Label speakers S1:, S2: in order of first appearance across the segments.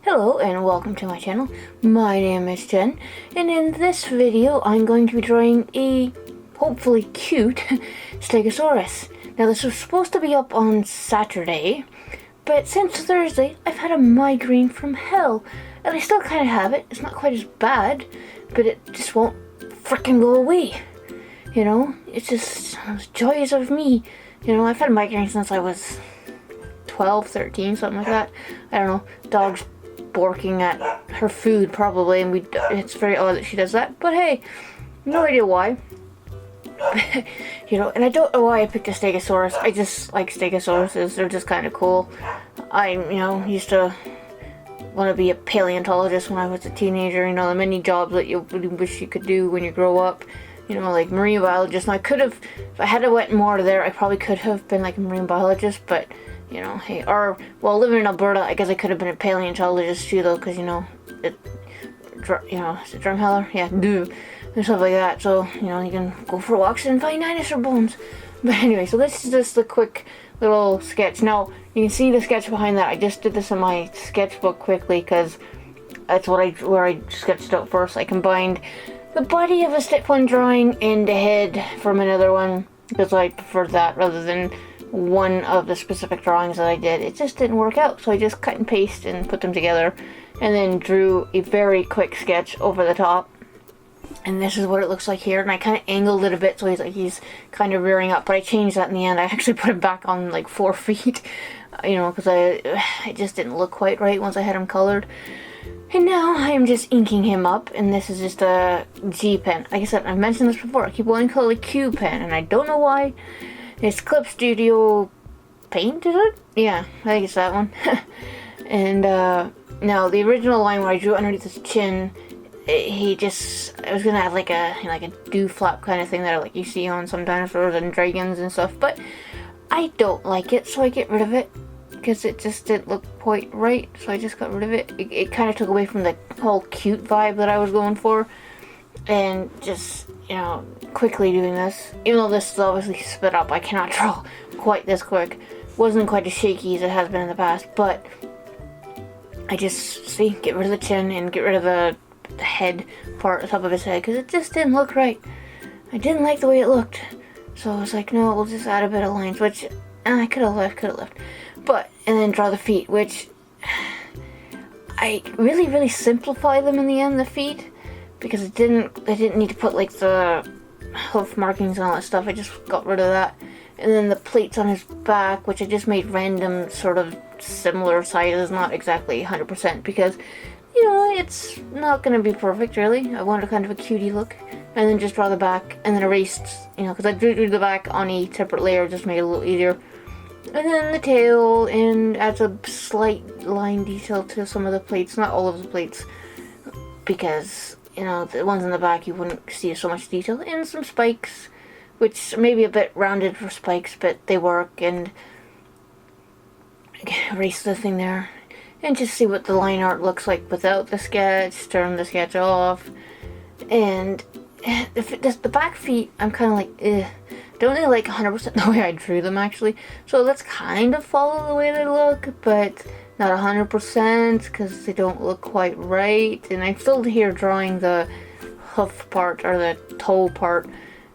S1: Hello and welcome to my channel. My name is Jen, and in this video I'm going to be drawing a hopefully cute Stegosaurus. Now this was supposed to be up on Saturday, but since Thursday I've had a migraine from hell, and I still kind of have it. It's not quite as bad, but it just won't frickin' go away. You know, it's just those joys of me. You know, I've had a migraine since I was 12, 13, something like that. I don't know, dogs barking at her food probably, and it's very odd that she does that, but hey, no idea why. You know, and I don't know why I picked a Stegosaurus. I just like Stegosauruses. They're just kind of cool. I, used to want to be a paleontologist when I was a teenager. You know, the many jobs that you wish you could do when you grow up. You know, like marine biologist. And I could have, if I had went more there, I probably could have been like a marine biologist, but you know, hey, or, well, living in Alberta, I guess I could have been a paleontologist too, though, because, is it Drumheller? Yeah, and stuff like that, so, you can go for walks and find dinosaur bones. But anyway, so this is just a quick little sketch. Now, you can see the sketch behind that. I just did this in my sketchbook quickly, because that's where I sketched out first. I combined the body of a step one drawing and the head from another one, because I preferred that rather than one of the specific drawings that I did. It just didn't work out, so I just cut and paste and put them together, and then drew a very quick sketch over the top. And this is what it looks like here, and I kind of angled it a bit so he's kind of rearing up, but I changed that in the end. I actually put him back on like 4 feet, because it just didn't look quite right once I had him colored. And now I am just inking him up, and this is just a G pen. Like I said, I've mentioned this before, I keep wanting to call it a Q pen, and I don't know why. It's Clip Studio Paint, is it? Yeah, I think it's that one. And now the original line where I drew underneath his chin, I was gonna have like a dew flap kind of thing that you see on some dinosaurs and dragons and stuff, but I don't like it, so I get rid of it because it just didn't look quite right. So I just got rid of it. It kind of took away from the whole cute vibe that I was going for, and just quickly doing this, even though this is obviously sped up, I cannot draw quite this quick. Wasn't quite as shaky as it has been in the past, but I just get rid of the chin and get rid of the head part, the top of his head, because it just didn't look right. I didn't like the way it looked, so I was like, no, we'll just add a bit of lines, which I could have left, but, and then draw the feet, which I really simplify them in the end, the feet, because I didn't need to put like the hoof markings and all that stuff. I just got rid of that. And then the plates on his back, which I just made random sort of similar sizes, not exactly 100%, because it's not going to be perfect really. I wanted kind of a cutie look, and then just draw the back and then erased, because I drew the back on a separate layer, just made it a little easier. And then the tail, and adds a slight line detail to some of the plates, not all of the plates, because the ones in the back you wouldn't see so much detail, and some spikes, which may be a bit rounded for spikes, but they work, and erase the thing there, and just see what the line art looks like without the sketch, turn the sketch off, and the back feet, I'm kind of like, don't really like 100% the way I drew them actually, so let's kind of follow the way they look, but not 100% because they don't look quite right. And I'm still here drawing the hoof part or the toe part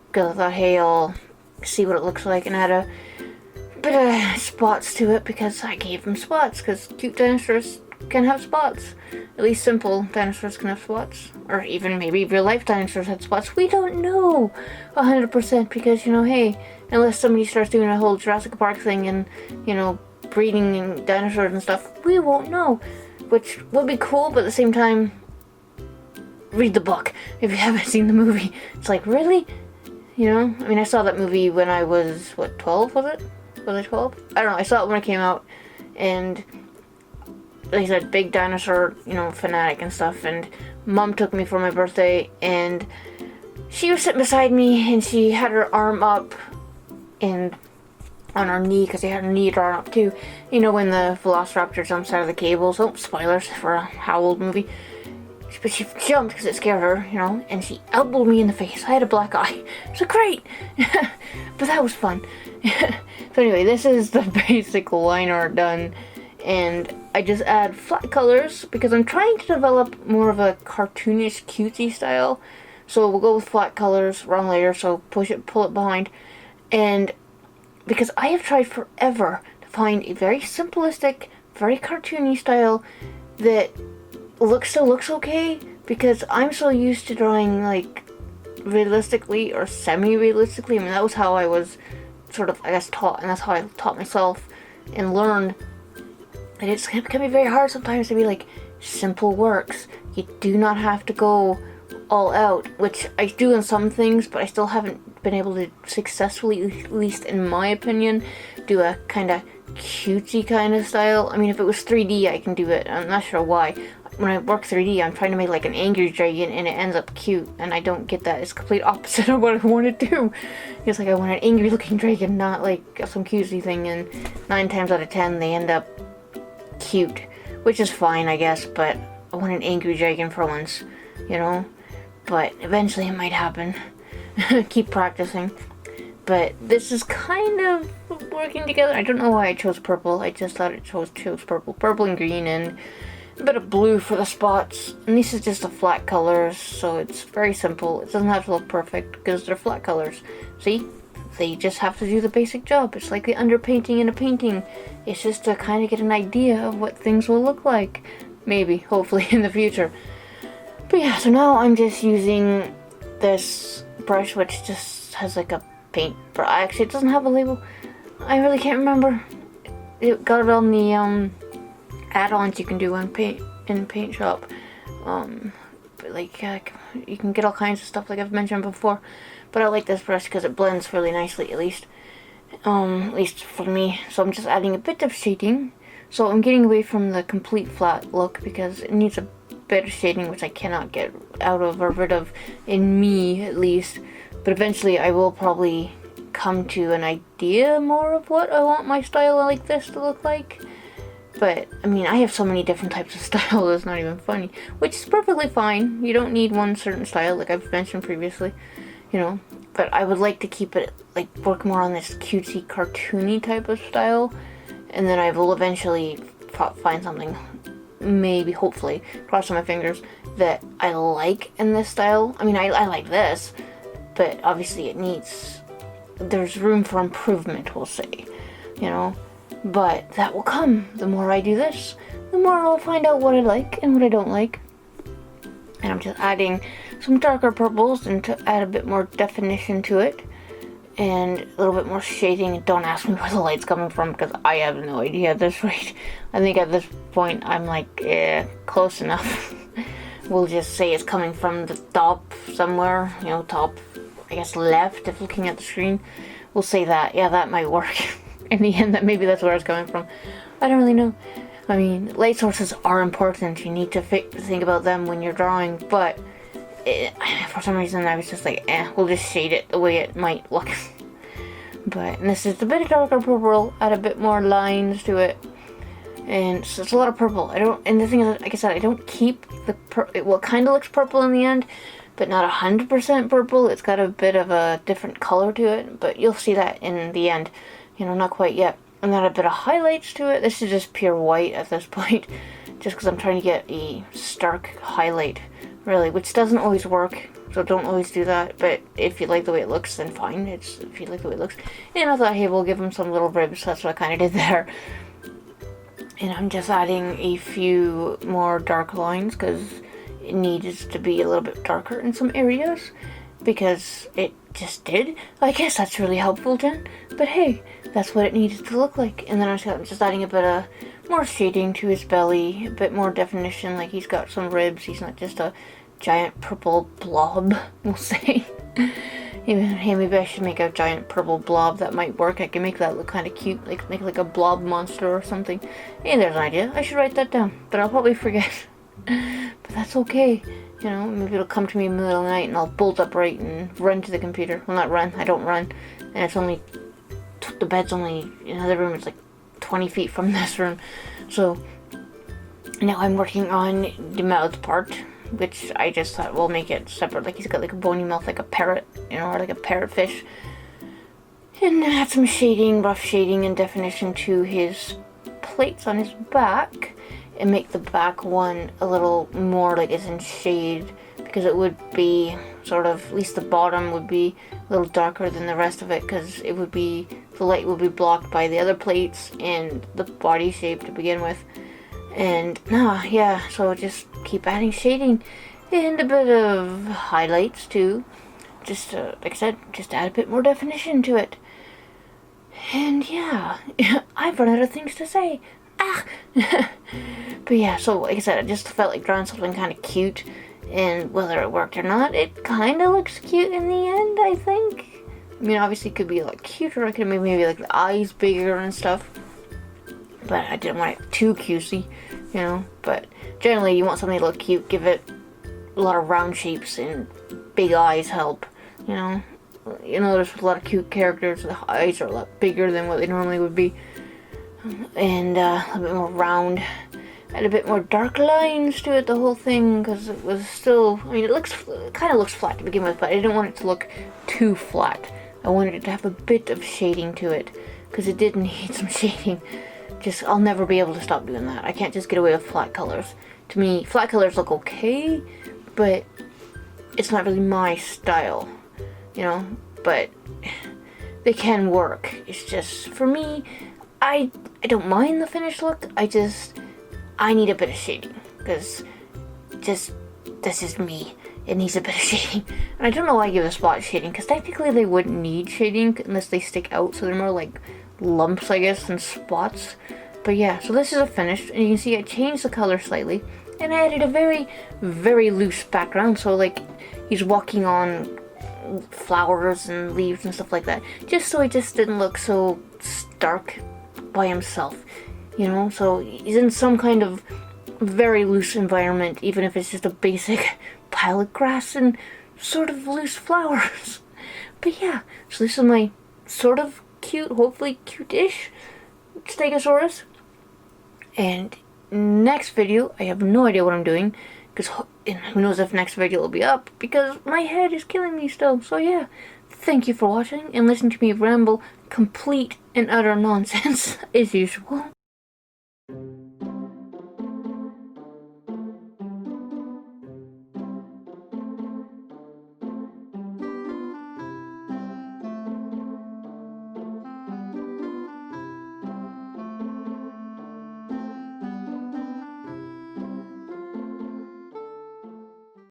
S1: because I thought, hey, I'll see what it looks like and add a bit of spots to it because I gave them spots, because cute dinosaurs can have spots. At least simple dinosaurs can have spots, or even maybe real life dinosaurs had spots. We don't know 100% because hey, unless somebody starts doing a whole Jurassic Park thing and breeding dinosaurs and stuff, we won't know, which would be cool, but at the same time, read the book if you haven't seen the movie. It's like, really? I saw that movie when I was 12, was it? Was I 12? I don't know, I saw it when it came out, and like I said, big dinosaur, fanatic and stuff, and Mom took me for my birthday, and she was sitting beside me, and she had her arm up and on her knee, because they had her knee drawn up too, when the velociraptor jumps out of the cables. Oh, spoilers for a Howled movie. But she jumped because it scared her, and she elbowed me in the face. I had a black eye. So great! But that was fun. So anyway, this is the basic line art done, and I just add flat colors because I'm trying to develop more of a cartoonish, cutesy style. So we'll go with flat colors, wrong layer, so pull it behind. And because I have tried forever to find a very simplistic, very cartoony style that still looks okay, because I'm so used to drawing like realistically or semi-realistically. I mean, that was how I was sort of, I guess, taught, and that's how I taught myself and learned. And it can be very hard sometimes to be like, simple works. You do not have to go all out, which I do in some things, but I still haven't been able to successfully, at least in my opinion, do a kind of cutesy kind of style. I mean, if it was 3D, I can do it. I'm not sure why. When I work 3D, I'm trying to make like an angry dragon, and it ends up cute, and I don't get that. It's complete opposite of what I want to do. It's like I want an angry looking dragon, not like some cutesy thing, and 9 times out of 10 they end up cute, which is fine, I guess, but I want an angry dragon for once, you know? But eventually it might happen. Keep practicing. But this is kind of working together. I don't know why I chose purple. I just thought it chose purple. Purple and green and a bit of blue for the spots. And this is just a flat colors, so it's very simple. It doesn't have to look perfect because they're flat colors. See? They just have to do the basic job. It's like the underpainting in a painting. It's just to kind of get an idea of what things will look like. Maybe, hopefully, in the future. But yeah, so now I'm just using this brush, which just has like a paint brush. Actually, it doesn't have a label. I really can't remember. It got it on the add-ons you can do in Paint Shop. You can get all kinds of stuff like I've mentioned before. But I like this brush because it blends really nicely, at least for me. So I'm just adding a bit of shading. So I'm getting away from the complete flat look because it needs a bit of shading, which I cannot get out of or rid of in me, at least. But eventually I will probably come to an idea more of what I want my style like this to look like. But, I mean, I have so many different types of style, it's not even funny. Which is perfectly fine. You don't need one certain style, like I've mentioned previously, you know. But I would like to keep it, like, work more on this cutesy, cartoony type of style. And then I will eventually find something, maybe, hopefully, crossing my fingers, that I like in this style. I mean, I like this, but obviously there's room for improvement, we'll say, you know. But that will come. The more I do this, the more I'll find out what I like and what I don't like. And I'm just adding some darker purples and to add a bit more definition to it. And a little bit more shading. Don't ask me where the light's coming from because I have no idea at this rate. I think at this point I'm like, close enough. We'll just say it's coming from the top somewhere. You know, top, I guess left if looking at the screen. We'll say that. Yeah, that might work. In the end, maybe that's where it's coming from. I don't really know. I mean, light sources are important. You need to think about them when you're drawing, but for some reason I was just like, we'll just shade it the way it might look. But this is a bit darker purple, add a bit more lines to it. And so it's a lot of purple. And the thing is, like I said, I don't keep the it kind of looks purple in the end, but not 100% purple. It's got a bit of a different color to it, but you'll see that in the end. You know, not quite yet. And then a bit of highlights to it. This is just pure white at this point, just because I'm trying to get a stark highlight, really, which doesn't always work, so don't always do that. But if you like the way it looks, then fine. If you like the way it looks. And I thought, hey, we'll give him some little ribs. That's what I kind of did there. And I'm just adding a few more dark lines because it needs to be a little bit darker in some areas, because it just did. I guess that's really helpful, Jen. But hey, that's what it needed to look like. And then I'm just adding a bit of more shading to his belly, a bit more definition, like he's got some ribs. He's not just a giant purple blob, we'll say. Hey, maybe I should make a giant purple blob. That might work. I can make that look kind of cute, like make like a blob monster or something. Hey, there's an idea. I should write that down, but I'll probably forget. But that's okay. You know, maybe it'll come to me in the middle of the night and I'll bolt upright and run to the computer. Well, not run. I don't run. And it's only, the bed's only, in another room, it's like 20 feet from this room. So, now I'm working on the mouth part, which I just thought we'll make it separate. Like he's got like a bony mouth, like a parrot, you know, or like a parrotfish. And add some shading, rough shading and definition to his plates on his back. and make the back one a little more like it's in shade, because it would be sort of, at least the bottom would be a little darker than the rest of it, because it would be, the light would be blocked by the other plates and the body shape to begin with. And yeah, so just keep adding shading and a bit of highlights too, just like I said, just add a bit more definition to it. And yeah, I've run out of things to say. But yeah, so like I said, I just felt like drawing something kind of cute, and whether it worked or not, it kind of looks cute in the end, I think. I mean, obviously it could be a lot cuter. I could make maybe like the eyes bigger and stuff, but I didn't want it too cutesy, you know. But generally, you want something to look cute, give it a lot of round shapes, and big eyes help, you know. You know, there's a lot of cute characters, the eyes are a lot bigger than what they normally would be, and a bit more round, and a bit more dark lines to it, the whole thing, because it was still, I mean, it kind of looks flat to begin with, but I didn't want it to look too flat. I wanted it to have a bit of shading to it, because it did need some shading. Just, I'll never be able to stop doing that. I can't just get away with flat colors. To me, flat colors look okay, but it's not really my style, you know, but they can work. It's just, for me, I don't mind the finished look, I need a bit of shading, because this is me. It needs a bit of shading. And I don't know why I give a spot shading, because technically they wouldn't need shading unless they stick out, so they're more like lumps, I guess, than spots. But yeah, so this is a finished, and you can see I changed the color slightly, and I added a very, very loose background, so like he's walking on flowers and leaves and stuff like that, just so it just didn't look so stark by himself, you know. So he's in some kind of very loose environment, even if it's just a basic pile of grass and sort of loose flowers. But yeah, so this is my sort of cute, hopefully cute-ish Stegosaurus. And next video, I have no idea what I'm doing, because who knows if next video will be up, because my head is killing me still. So yeah, thank you for watching and listening to me ramble complete and utter nonsense as usual.